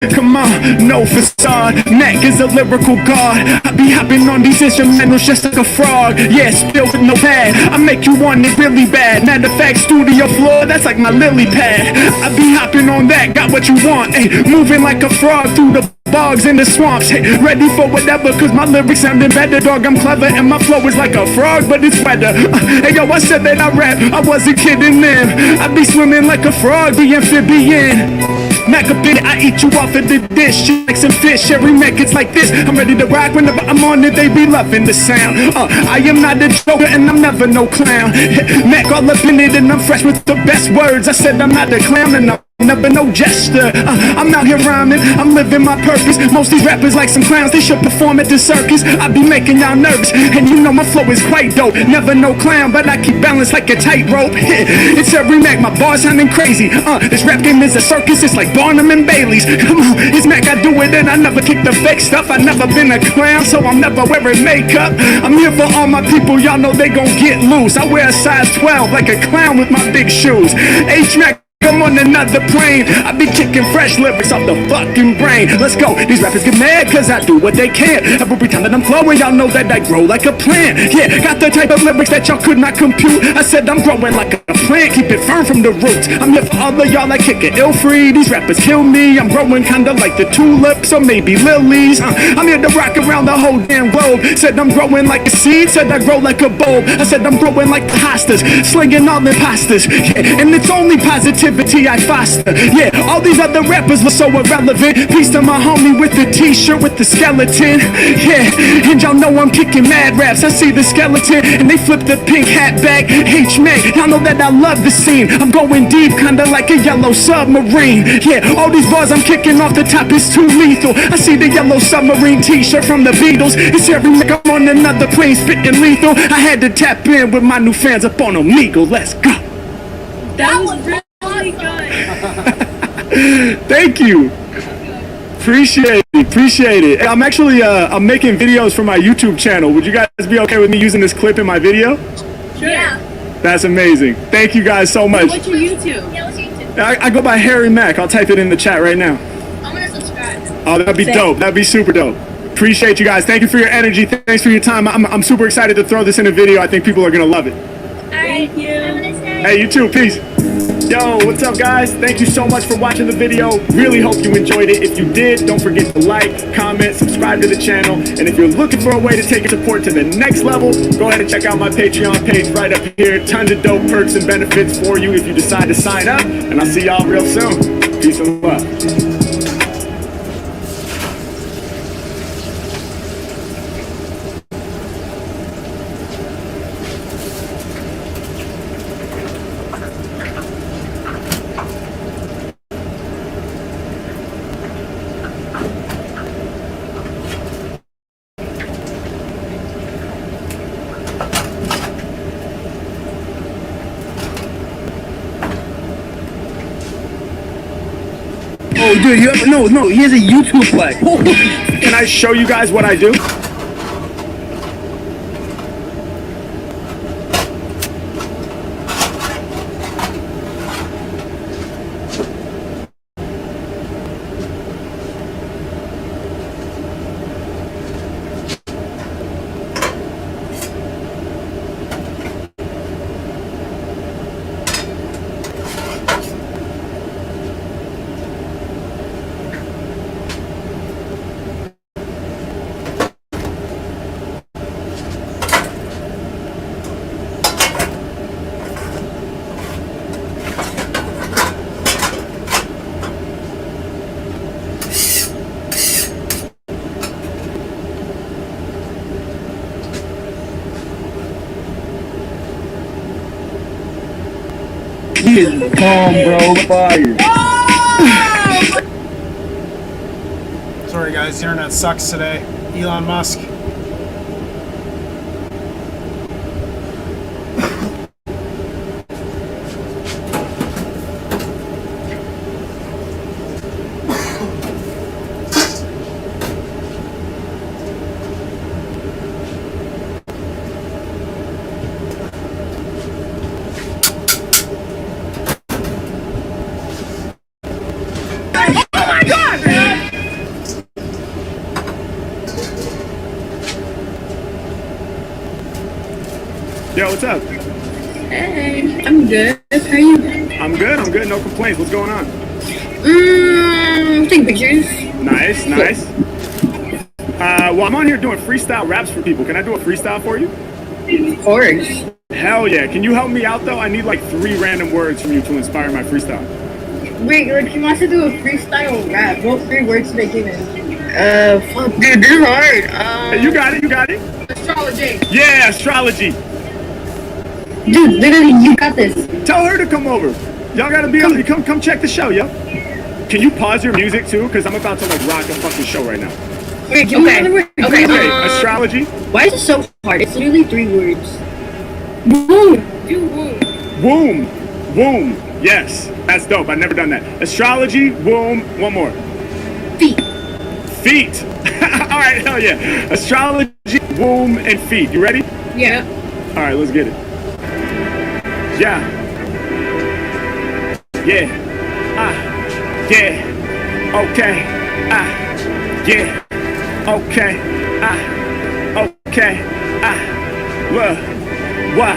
Come on, no facade. Mack is a lyrical god. I be hopping on these instrumentals just like a frog. Yeah, spill with no pad. I make you want it really bad. Matter of fact, studio floor, that's like my lily pad. I be hopping on that, got what you want. Ay, moving like a frog through the bogs in the swamps. Hey, ready for whatever, cause my lyrics sounding better, dog. I'm clever and my flow is like a frog, but it's wetter. Hey yo, I said that I rap, I wasn't kidding them. I be swimming like a frog, the amphibian. Mack up in it, I eat you off of the dish. Like some fish, every Mack it's like this. I'm ready to rock whenever I'm on it, they be loving the sound. I am not a joker and I'm never no clown. Mack all up in it and I'm fresh with the best words. I said I'm not a clown and I'm never no jester. I'm out here rhyming, I'm living my purpose. Most these rappers like some clowns, they should perform at the circus. I be making y'all nervous, and you know my flow is quite dope. Never no clown, but I keep balance like a tightrope. It's every Mack, my bars sounding crazy. This rap game is a circus, it's like Barnum and Bailey's. Come on, it's Mack, I do it and I never kick the fake stuff. I never been a clown, so I'm never wearing makeup. I'm here for all my people, y'all know they gon' get loose. I wear a size 12 like a clown with my big shoes. H-Mack, I'm on another plane. I be kicking fresh lyrics off the fucking brain. Let's go. These rappers get mad cause I do what they can. Every time that I'm flowing, y'all know that I grow like a plant. Yeah, got the type of lyrics that y'all could not compute. I said I'm growing like a plant, keep it firm from the roots. I'm here for all of y'all like kicking ill free. These rappers kill me. I'm growing kinda like the tulips or maybe lilies. I'm here to rock around the whole damn globe. Said I'm growing like a seed, said I grow like a bulb. I said I'm growing like the hostas, slinging all imposters. Yeah, and it's only positivity I foster. Yeah, all these other rappers look so irrelevant. Peace to my homie with the t-shirt with the skeleton. Yeah, and y'all know I'm kicking mad raps. I see the skeleton and they flip the pink hat back. H-Mack, y'all know that I love the scene. I'm going deep, kinda like a yellow submarine. Yeah, all these bars I'm kicking off the top is too lethal. I see the yellow submarine t-shirt from the Beatles. It's every Mack, I'm on another plane spitting lethal. I had to tap in with my new fans up on Omegle. Let's go. That was really good. Thank you. Appreciate it. I'm actually I'm making videos for my YouTube channel. Would you guys be okay with me using this clip in my video? Sure. Yeah. That's amazing. Thank you guys so much. What's your YouTube? Yeah, what's your YouTube? I go by Harry Mack. I'll type it in the chat right now. I'm gonna subscribe. Oh, that'd be dope. That'd be super dope. Appreciate you guys. Thank you for your energy. Thanks for your time. I'm super excited to throw this in a video. I think people are gonna love it. Thank you. Have a nice day. Hey, you too. Peace. Yo, what's up guys? Thank you so much for watching the video. Really hope you enjoyed it. If you did, don't forget to like, comment, subscribe to the channel. And if you're looking for a way to take your support to the next level, go ahead and check out my Patreon page right up here. Tons of dope perks and benefits for you if you decide to sign up. And I'll see y'all real soon. Peace and love. Oh, dude, you ever, no, he has a YouTube flag. Can I show you guys what I do? He is calm, bro. Fire. Sorry guys, the internet sucks today. Elon Musk. Yo, what's up? Hey, I'm good. How are you? I'm good, no complaints. What's going on? Take pictures. Nice. Well, I'm on here doing freestyle raps for people. Can I do a freestyle for you? Of course. Hell yeah. Can you help me out, though? I need like 3 random words from you to inspire my freestyle. Wait, he wants to do a freestyle rap. What 3 words should I give him? Fuck, dude, this is hard. Hey, you got it. Astrology. Yeah, astrology. Dude, literally, you got this. Tell her to come over. Y'all gotta be able to come check the show, yo. Can you pause your music, too? Because I'm about to, like, rock a fucking show right now. Wait, give me another word. Okay, astrology. Why is it so hard? It's literally 3 words. Womb. Do womb. Womb. Yes, that's dope. I've never done that. Astrology, womb, one more. Feet. All right, hell yeah. Astrology, womb, and feet. You ready? Yeah. All right, let's get it. Yeah. Yeah. Okay. Yeah. Okay. Okay. Look. What?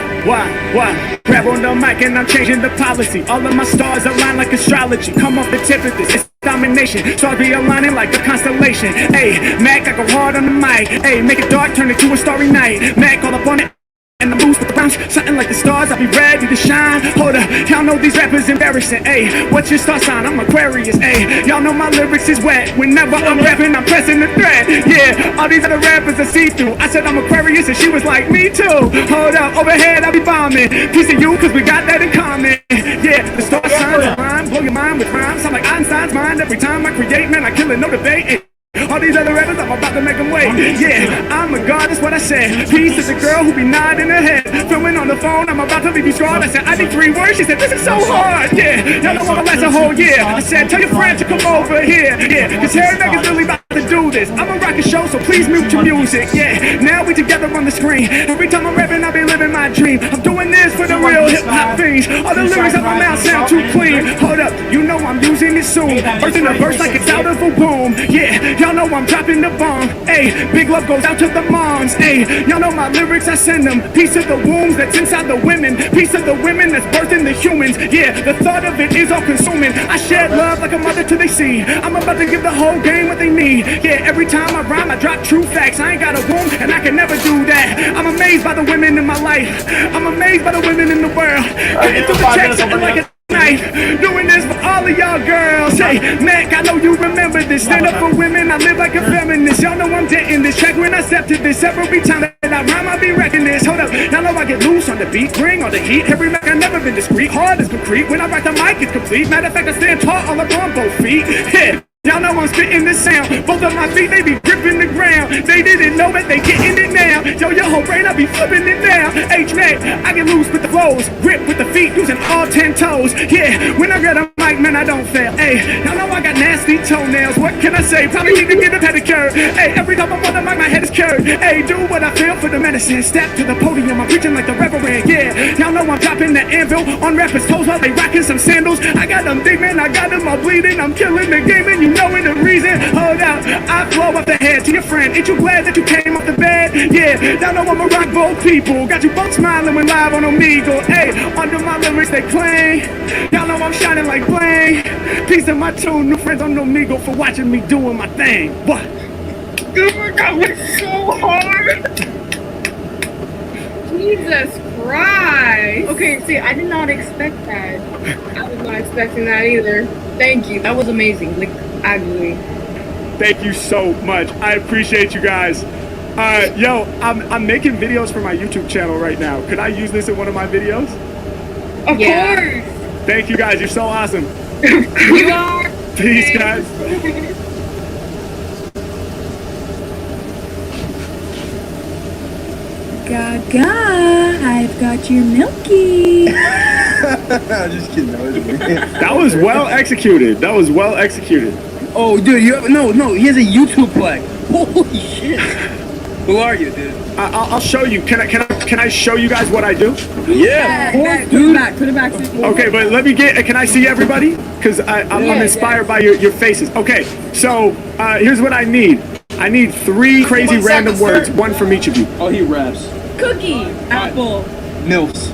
Grab on the mic and I'm changing the policy. All of my stars align like astrology. Come off the tip of this. It's domination. Stars be aligning like a constellation. Hey, Mack, I go hard on the mic. Hey, make it dark, turn it to a starry night. Mack, all up on it. And the moves with the bounce, something like the stars, I'll be ready to shine. Hold up, y'all know these rappers embarrassing. Ayy, what's your star sign? I'm Aquarius. Ayy, y'all know my lyrics is wet. Whenever I'm rapping, I'm pressing the thread. Yeah, all these other rappers are see-through. I said I'm Aquarius and she was like, me too. Hold up, overhead, I'll be bombing. Piece of you, cause we got that in common. Yeah, the star signs rhyme, blow your mind with rhymes. I'm like Einstein's mind every time I create, man, I kill it, no debate. Ayy. All these other rappers, I'm about to make them wait. Yeah, I'm a god, that's what I said. Peace is a girl who be nodding her head. Filming on the phone, I'm about to leave you scarred. I said, I need 3 words. She said, this is so hard. Yeah, y'all know I'ma last a whole year. I said, tell your friends to come over here. Yeah, cause her niggas really about to do this. I'm a rock a show, so please mute your music. Yeah, now we together on the screen. Every time I'm rapping, I'll be living my dream. I'm doing this for the real hip-hop fiends. All the lyrics of my mouth sound too clean. Hold up, you know I'm using it soon. Birthing a verse like it's out of a womb. Yeah, y'all know I'm dropping the bomb. Ayy, big love goes out to the moms. Ayy, y'all know my lyrics, I send them. Piece of the wombs that's inside the women. Piece of the women that's birthing the humans. Yeah, the thought of it is all consuming. I shed love like a mother to they see. I'm about to give the whole game what they need. Yeah, every time I rhyme, I drop true facts. I ain't got a womb and I can never do that. I'm amazed by the women in my life. I'm amazed by the women in the world. Getting through the checks something like a night. Doing this for all of y'all girls. Hey, Mack, I know you remember this. Stand up for women, I live like a feminist. Y'all know I'm dating this track when I step to this. Every time that I rhyme, I be wrecking this. Hold up, y'all know I get loose on the beat. Bring all the heat. Every Mack, I never been discreet. Hard as concrete. When I rock the mic, it's complete. Matter of fact, I stand tall all up on both feet. Yeah. Y'all know I'm spitting this sound. Both of my feet, they be gripping the ground. They didn't know it, they getting it now. Yo, your whole brain, I be flipping it down. H-Mack, I get loose with the flows. Grip with the feet, using all 10 toes. Yeah, when I get a mic, man, I don't fail. Hey, y'all know I got nasty toenails. What can I say? Probably need to get a pedicure. Hey, every time I'm on the mic, my head is curved. Hey, do what I feel for the medicine. Step to the podium, I'm preaching like the reverend. Yeah, y'all know I'm dropping the anvil on rappers' toes while they rocking some sandals. I got them big, man, I got them all bleeding. I'm killing the game, and you know it the reason. Hold out, I flow up the head to your friend. Ain't you glad that you came off the bed? Yeah, y'all know I'ma rock both people. Got you both smiling when live on Omegle. Hey, under my lyrics they clang. Y'all know I'm shining like bling. Piece of my tune, new friends on Omegle for watching me doing my thing. What? Dude, that was so hard. Jesus Christ. Okay, see, I did not expect that. I was not expecting that either. Thank you. That was amazing. Like, actually. Thank you so much. I appreciate you guys. Yo, I'm making videos for my YouTube channel right now. Could I use this in one of my videos? Of course. Thank you guys. You're so awesome. You are. Peace, guys. Gaga, I've got your milky. Just kidding. That was me. That was well executed. Oh, dude, you have, no. He has a YouTube plaque. Holy shit. Who are you, dude? I'll show you. Can I show you guys what I do? Yeah, of course, Put dude. it back. Okay, but let me get. Can I see everybody? Because I'm inspired by your faces. Okay, so here's what I need. I need 3 crazy random words, one from each of you. Oh, he raps. Cookie, apple, milfs.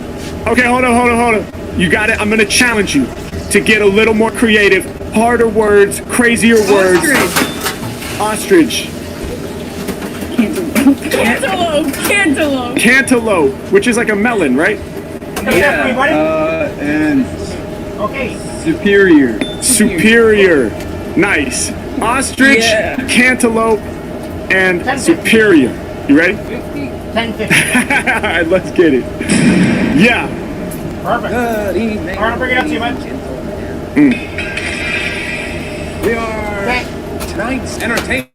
Okay, hold on. You got it. I'm gonna challenge you to get a little more creative, harder words, crazier words. Ostrich. Cantaloupe, which is like a melon, right? Yeah. And Okay. Superior. Nice. Ostrich, cantaloupe, and superior. You ready? 10-50. All right, let's get it. Yeah. Perfect. good evening. All right, I'll bring it up to you, man. We are tonight's entertainment.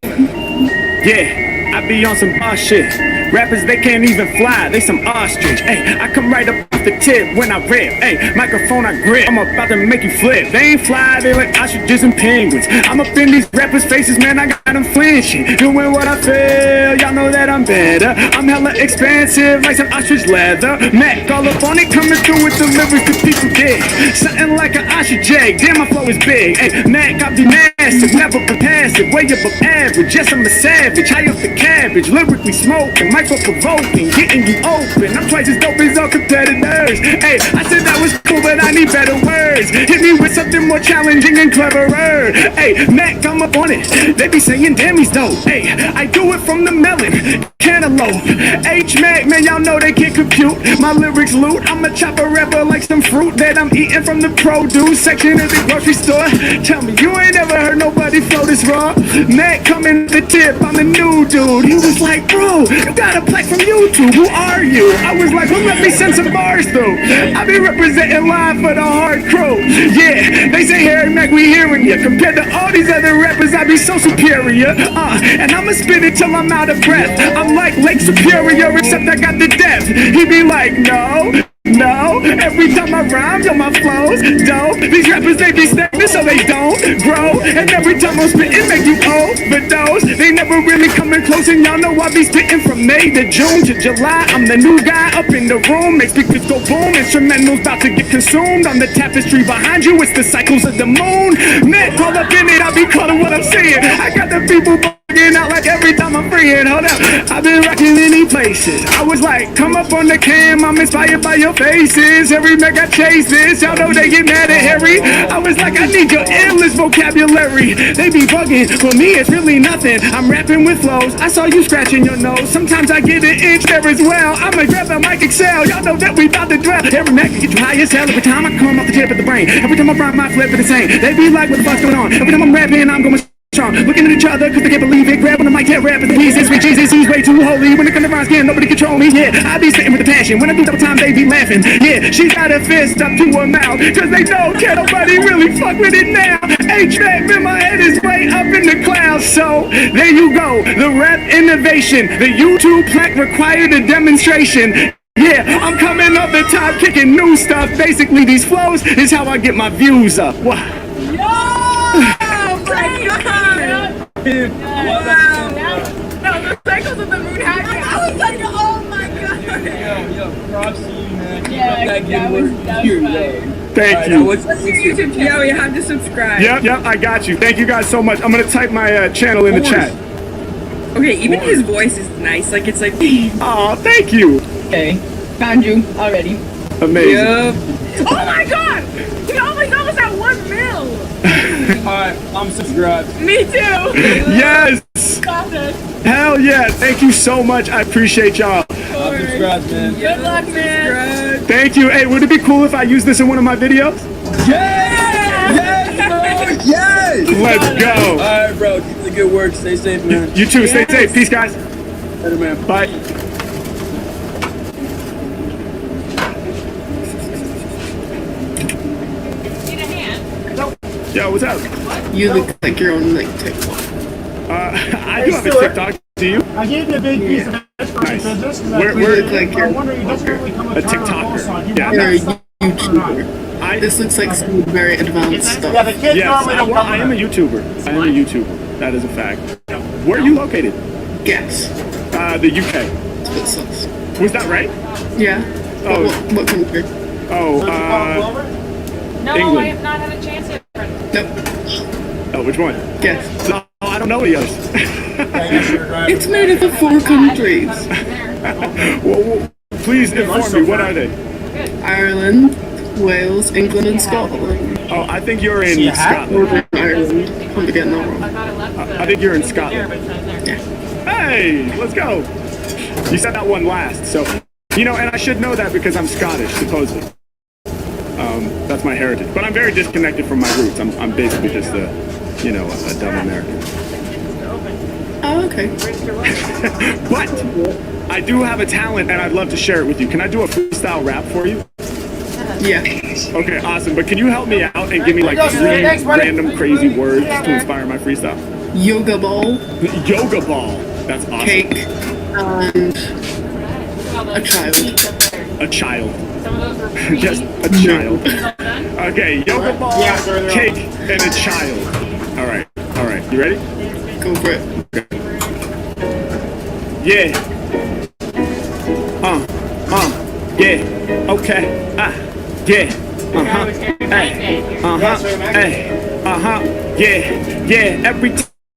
Yeah, I be on some boss shit. Rappers, they can't even fly, they some ostrich. Hey, I come right up off the tip when I rip. Hey, microphone I grip, I'm about to make you flip. They ain't fly, they like ostriches and penguins. I'm up in these rappers' faces, man, I got them flinching. Doing what I feel, y'all know that I'm better. I'm hella expensive, like some ostrich leather. Mack, all up on it, coming through with the lyrics that people dig. Something like an ostrich egg, damn, my flow is big. Hey, Mack, I be massive, never been passive, way above average. Yes, I'm a savage, high off the cabbage, lyrically smoking, micro-provoking, getting you open. I'm twice as dope as all competitors. Hey, I said that was cool, but I need better words. Hit me with something more challenging and cleverer. Hey, Mack, come up on it. They be saying, damn, he's dope. Hey, I do it from the melon, cantaloupe. H-Mack, man, y'all know they can't compute my lyrics loot. I'm a chopper rapper like some fruit that I'm eating from the produce section of the grocery store. Tell me, you ain't ever heard nobody flow this raw. Mack, coming the tip, I'm a new dude. He was like, bro, you got a plaque from YouTube, who are you? I was like, well, let me send some bars through. I be representing live for the hard crew. Yeah, they say, Harry Mack, we hearing you. Compared to all these other rappers, I be so superior. And I'ma spit it till I'm out of breath. I'm like Lake Superior, except I got the depth. He be like, no, every time I rhyme, yo, my flows dope. These rappers, they be stagnant so they don't grow. And every time I'm spitting, make you overdose. They never really coming close, and y'all know I be spitting from May to June to July. I'm the new guy up in the room, make speakers go boom. Instrumentals about to get consumed. On the tapestry behind you, it's the cycles of the moon. Man, call up in it, I be calling what I'm saying. I got the people bugging out like every time I'm freeing. Hold up, I've been rocking any places. I was like, come up on the cam, I'm inspired by your faces. Every Mack I chase this, y'all know they get mad at Harry. I was like, I need your endless vocabulary. They be bugging, for me it's really nothing. I'm rapping with flows, I saw you scratching your nose. Sometimes I get an itch there as well. I'ma grab the mic excel, y'all know that we about to dwell. Every Mack get you high as hell, every time I come off the tip of the brain. Every time I rhyme, my flip it the same. They be like, what the fuck's going on? Every time I'm rapping, I'm going strong. Looking at each other cause they can't believe it. Grab on the mic, can't rap at the Weezy. Sweet Jesus, he's way too holy. When it comes to rhymes, can't nobody control me. Yeah, I be spitting with the passion. When I do double time, they be laughing. Yeah, she got a fist up to her mouth cause they know can't nobody really fuck with it now. H-Mack in my head is way up in the clouds. So there you go, the rap innovation. The YouTube plaque required a demonstration. Yeah, I'm coming up the top, kicking new stuff. Basically, these flows is how I get my views up. Wow. Wow. No, the cycles of the moon happening. I was like, oh my god. Yo, props to you, man. Yeah, that was Thank you. What's your YouTube channel? You have to subscribe. Yep, I got you. Thank you guys so much. I'm gonna type my channel in the chat. Okay, even his voice is nice. Like, it's like, Oh, thank you. okay, found you already. Amazing. Yep. Oh my god! He almost at 1 mil! Alright, I'm subscribed. Me too! Yes. Stop it. Hell yeah. Thank you so much. I appreciate y'all. I'm subscribed, man. Good luck, man! Thank you. Hey, would it be cool if I use this in one of my videos? Yes, bro! Yes! Let's go. Alright, bro. Keep the good work. Stay safe, man. You too. Stay safe. Peace, guys. Later, man. Bye. Yo, what's up? You look like you're on like TikTok. I do have a TikTok. Do you? I gave you a big piece of Nice. business. Where look like I you're wonder, you just really come a TikToker. Yeah, you're a that's, YouTuber. This looks like some very advanced stuff. Yeah, the kids yes, normally don't I am a YouTuber. I am a YouTuber. That is a fact. Where are you located? Guess. The UK. That's what sus. Was that right? Yeah. Oh. What country? Oh, No, England. I have not had a chance yet. Nope. Oh, which one? Guess. No, I don't know any others. It's made up of 4 countries. Well, Please inform me, what are they? Ireland, Wales, England, and Scotland. Oh, I think you're in Scotland. Northern Ireland. I'm getting that wrong. I think you're in Scotland. Hey, let's go. You said that one last, so, you know, and I should know that because I'm Scottish, supposedly. That's my heritage. But I'm very disconnected from my roots. I'm basically just a dumb American. Oh, okay. But I do have a talent, and I'd love to share it with you. Can I do a freestyle rap for you? Yeah. Okay, awesome. But can you help me out and give me like 3 random crazy words to inspire my freestyle? Yoga ball, Yoga ball. That's awesome. cake, and a child. A child. Just a child. Okay, yoga ball, cake, and a child. All right. You ready? Go for it. Yeah. Yeah. Okay. Yeah. Yeah. Every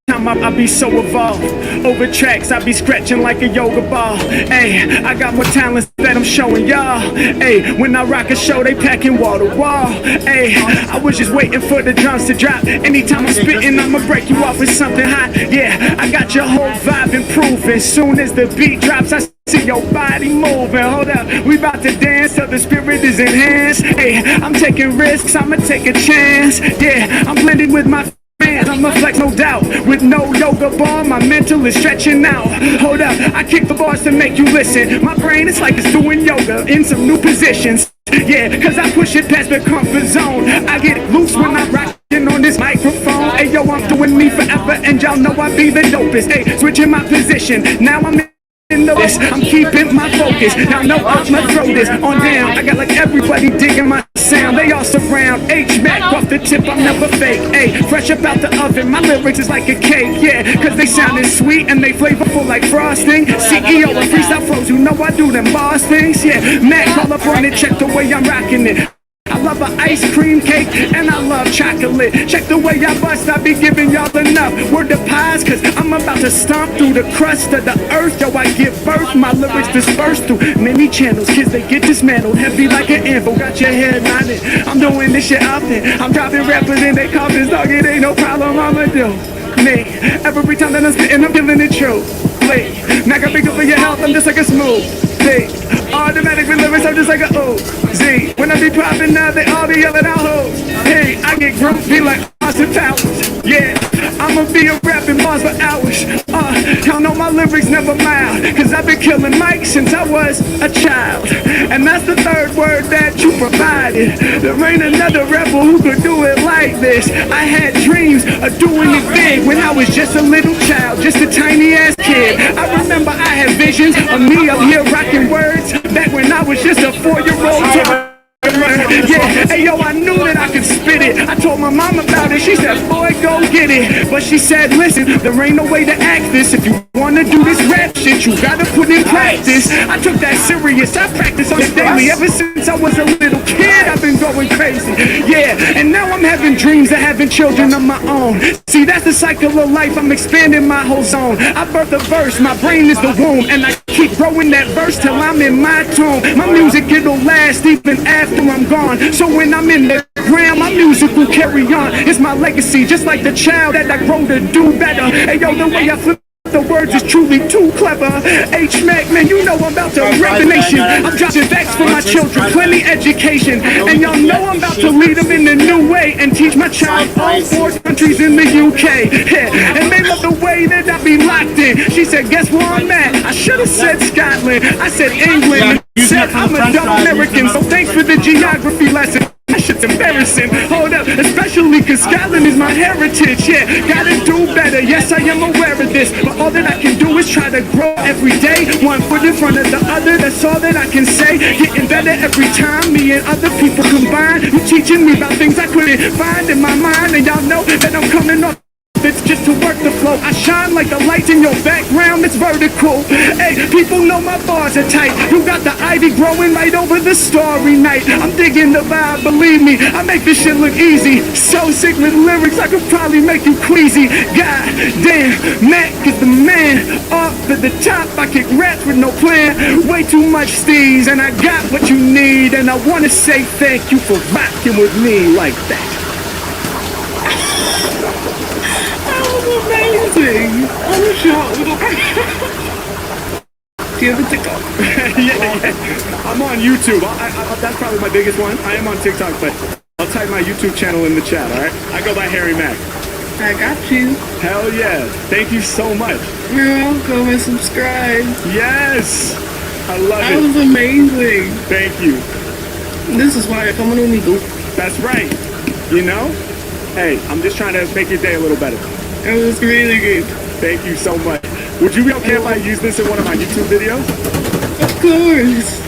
time I be so evolved. Over tracks, I be scratching like a yoga ball. Hey, I got more talents that I'm showing y'all. Hey, when I rock a show, they packing wall to wall. Hey, I was just waiting for the drums to drop. Anytime I'm spitting, I'ma break you off with something hot. Yeah, I got your whole vibe improving. Soon as the beat drops, I see your body moving. Hold up, we about to dance till the spirit is enhanced. Hey, I'm taking risks, I'ma take a chance. Yeah, I'm blending with my fans, I'ma flex no doubt. With no yoga ball, my mental is stretching out. Hold up, I kick the bars to make you listen. My brain is like it's doing yoga in some new positions. Yeah, cause I push it past the comfort zone. I get loose when I'm rocking on this microphone. Hey yo, I'm doing me forever and y'all know I be the dopest. Hey, switching my position, now I'm in this, I'm keeping my focus. Now know I'ma throw this on down. I got like everybody digging my sound. They all surround Mack off the tip, I'm never fake. Ay, fresh up out the oven, my lyrics is like a cake. Yeah, cause they sounding sweet and they flavorful like frosting. CEO of Freestyle Flows, you know I do them boss things. Yeah, Mack, call up on it, check the way I'm rocking it. I love an ice cream cake and I love chocolate. Check the way I bust, I be giving y'all enough. Word to pies, cause I'm about to stomp through the crust of the earth. Yo, I give birth, my lyrics dispersed through many channels. Kids, they get dismantled, heavy like an anvil. Got your head nodded, I'm doing this shit often. I'm dropping rappers in they coffins, dog, it ain't no problem, I'ma do me. Every time that I'm spitting, I'm feeling it true. Mack, I be good for your health, I'm just like a smooth thing. Automatic with lyrics, I'm just like a O-Z. When I be popping now, they all be yelling out hoes. Hey, I get grumpy like Austin Powers. Yeah, I'ma be a rapping bars for hours. Y'all know my lyrics never mild, cause I've been killing mics since I was a child. And that's the third word that you provided. There ain't another rapper who could do it like this. I had dreams of doing it big when I was just a little child, just a tiny ass kid. I remember I had visions of me up here rocking words back when I was just a 4-year-old. Yeah, hey yo, I knew that I could spit it. I told my mom about it, she said, boy, go get it. But she said, listen, there ain't no way to act this. If you wanna do this rap shit, you gotta put in practice. I took that serious, I practice on it daily. Ever since I was a little kid, I've been going crazy. Yeah, and now I'm having dreams of having children of my own. See, that's the cycle of life, I'm expanding my whole zone. I birth a verse, my brain is the womb, and I keep growing that verse till I'm in my tomb. My music, it'll last even after I'm gone. So when I'm in the ground, my music will carry on. It's my legacy, just like the child that I grow to do better. Hey yo, the way I flip the words is truly too clever. Mack, man, you know I'm about to wreck the nation. I'm dropping facts for my children, plenty education. And y'all know I'm about to lead them in a new way and teach my child all 4 countries in the UK. Yeah, and they love the way that I be locked in. She said, guess where I'm at? I should have said Scotland. I said England. Said I'm a dumb American, so thanks for the geography lesson. That shit's embarrassing. Hold up, especially cause Scotland is my heritage. Yeah, gotta do better. Yes, I am aware of this, but all that I can do is try to grow every day. One foot in front of the other, that's all that I can say. Getting better every time, me and other people combine. You teaching me about things I couldn't find in my mind, and y'all know that I'm coming off the lyrics just to work the flow. I shine like the lights in your background, it's vertical. Hey, people know my bars are tight. You got the ivy growing right over the starry night. I'm digging the vibe, believe me, I make this shit look easy. So sick with lyrics, I could probably make you queasy. God damn, Mack is the man. Off at the top, I kick raps with no plan. Way too much steez, and I got what you need. And I wanna say thank you for rocking with me like that. Amazing. I wish you had Do you have a TikTok? yeah. I'm on YouTube. That's probably my biggest one. I am on TikTok, but I'll type my YouTube channel in the chat, alright? I go by Harry Mack. I got you. Hell yeah. Thank you so much. You're welcome and subscribe. Yes. I love That it. was amazing. Thank you. This is why I come on Omegle. That's right. You know? Hey, I'm just trying to make your day a little better. It was really good. Thank you so much. Would you be okay if I use this in one of my YouTube videos? Of course.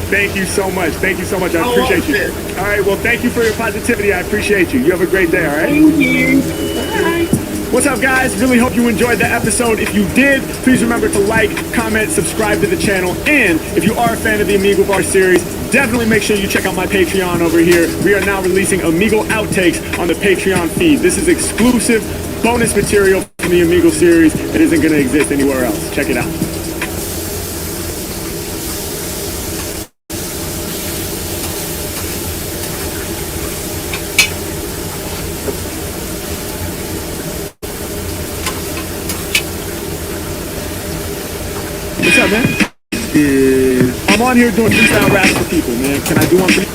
Thank you so much. Thank you so much. I I appreciate loved you. it. All right. Well, thank you for your positivity. I appreciate you. You have a great day. All right. Thank you. Bye. What's up, guys? Really hope you enjoyed the episode. If you did, please remember to like, comment, subscribe to the channel. And if you are a fan of the Amigo Bar series, definitely make sure you check out my Patreon over here. We are now releasing Amigo outtakes on the Patreon feed. This is exclusive bonus material from the Amigo series that isn't going to exist anywhere else. Check it out. What's up, man? I'm on here doing freestyle raps for people, man. Can I do one for you?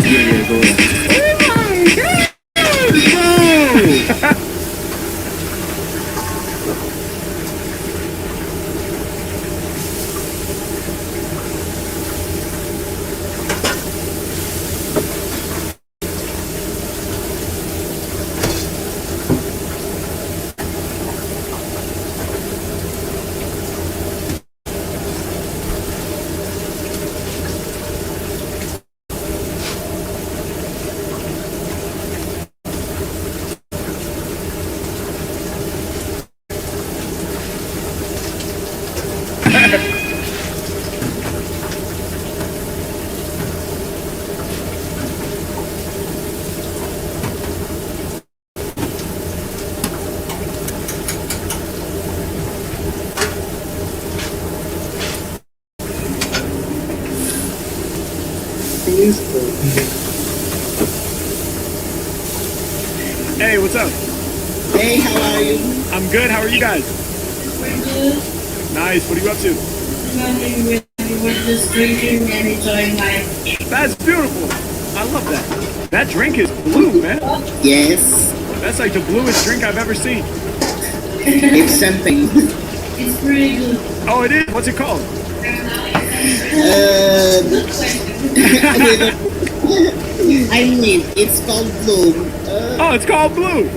Yeah, go ahead. Hey, what's up? Hey, how are you? I'm good. How are you guys? We're good. Nice. What are you up to? Nothing really. We're just drinking and enjoying life. That's beautiful. I love that. That drink is blue, man. Yes. That's like the bluest drink I've ever seen. It's something. It's pretty good. Oh, it is? What's it called? I mean, it's called Bloom. Oh, it's called Blue.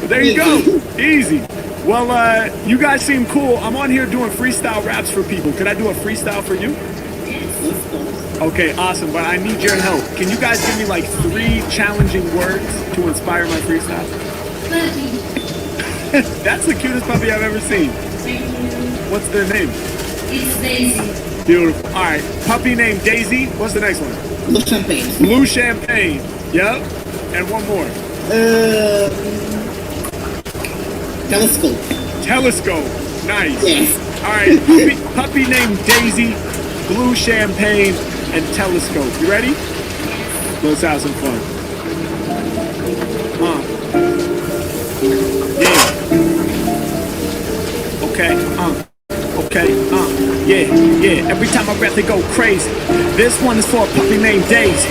There you go. Easy. Well, you guys seem cool. I'm on here doing freestyle raps for people. Could I do a freestyle for you? Of course. Okay, awesome. But I need your help. Can you guys give me like 3 challenging words to inspire my freestyle? That's the cutest puppy I've ever seen. Thank you. What's their name? It's Daisy. Beautiful. All right. Puppy named Daisy. What's the next one? Blue champagne. Blue Champagne. Yep. And one more. Telescope. Telescope. Nice. Yes. All right. Puppy named Daisy, Blue Champagne, and Telescope. You ready? Let's have some fun. Yeah. Okay. Okay. Yeah. Every time I rap, they go crazy. This one is for a puppy named Daisy.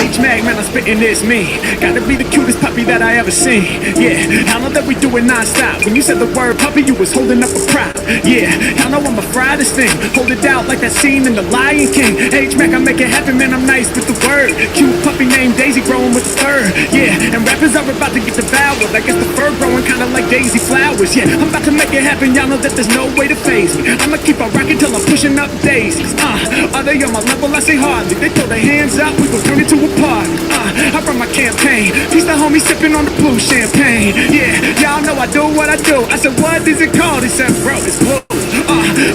H-Mac, man, I'm spitting this mean. Gotta be the cutest puppy that I ever seen. Yeah, I know that we do it non-stop. When you said the word puppy, you was holding up a prop. Yeah, I know I'm a fry this thing. Hold it out like that scene in The Lion King. H-Mac, I make it happen, man, I'm nice with the word. Cute puppy named Daisy growing with the fur. Yeah, and rappers are about to get devoured. I guess the fur growing kinda like daisy flowers. Yeah, I'm about to make it happen, y'all know that there's no way to phase me. I'ma keep on rocking till I'm pushing up daisies. Are they on my level? I say hardly. They throw their hands up, we gon' turn it to a party. I run my campaign. Peace the homie sipping on the blue champagne. Yeah, y'all know I do what I do. I said, what is it called? He said, bro, it's blue.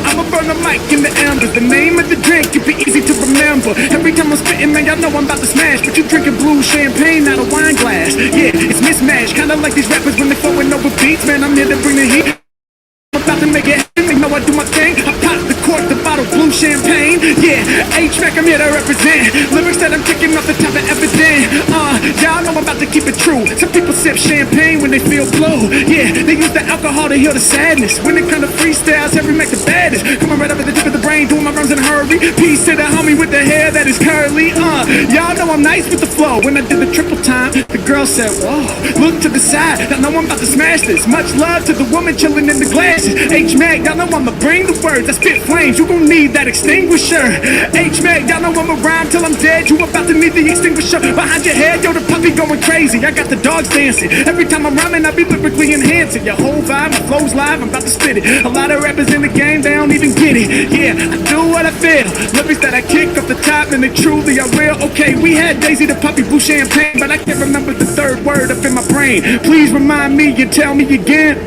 I'ma burn the mic in the embers. The name of the drink can be easy to remember. Every time I'm spitting, man, y'all know I'm about to smash. But you drinking blue champagne out of wine glass. Yeah, it's mismatched, kinda like these rappers when they flowing over beats. Man, I'm here to bring the heat. I'm about to make it happen. They know I do my thing. I pop the cork, the bottle, blue champagne. Yeah, H-Mac, I'm here to represent. Lyrics that I'm kicking off the top of evident. Y'all know I'm about to keep it true. Some people sip champagne when they feel blue. Yeah, they use the alcohol to heal the sadness. When it comes to freestyles, every Mac the baddest. Coming right up at the tip of the brain, doing my rhymes in a hurry. Peace to the homie with the hair that is curly. Y'all know I'm nice with the flow. When I did the triple time, the girl said, whoa, look to the side. Y'all know I'm about to smash this. Much love to the woman chilling in the glasses. H-Mac, y'all know I'ma bring the words. I spit flames, you gon' need that extinguisher. H-Mac, y'all know I'ma rhyme till I'm dead. You about to need the extinguisher behind your head. Yo, the puppy going crazy. I got the dogs dancing. Every time I'm rhyming, I be lyrically enhancing your whole vibe. My flow's live, I'm about to spit it. A lot of rappers in the game, they don't even get it. Yeah, I do what I feel. Lyrics that I kick off the top, and they truly are real. Okay, we had Daisy the puppy, blue champagne, but I can't remember the third word up in my brain. Please remind me and tell me again.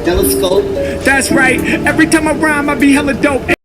Telescope. That's right. Every time I rhyme, I be hella dope.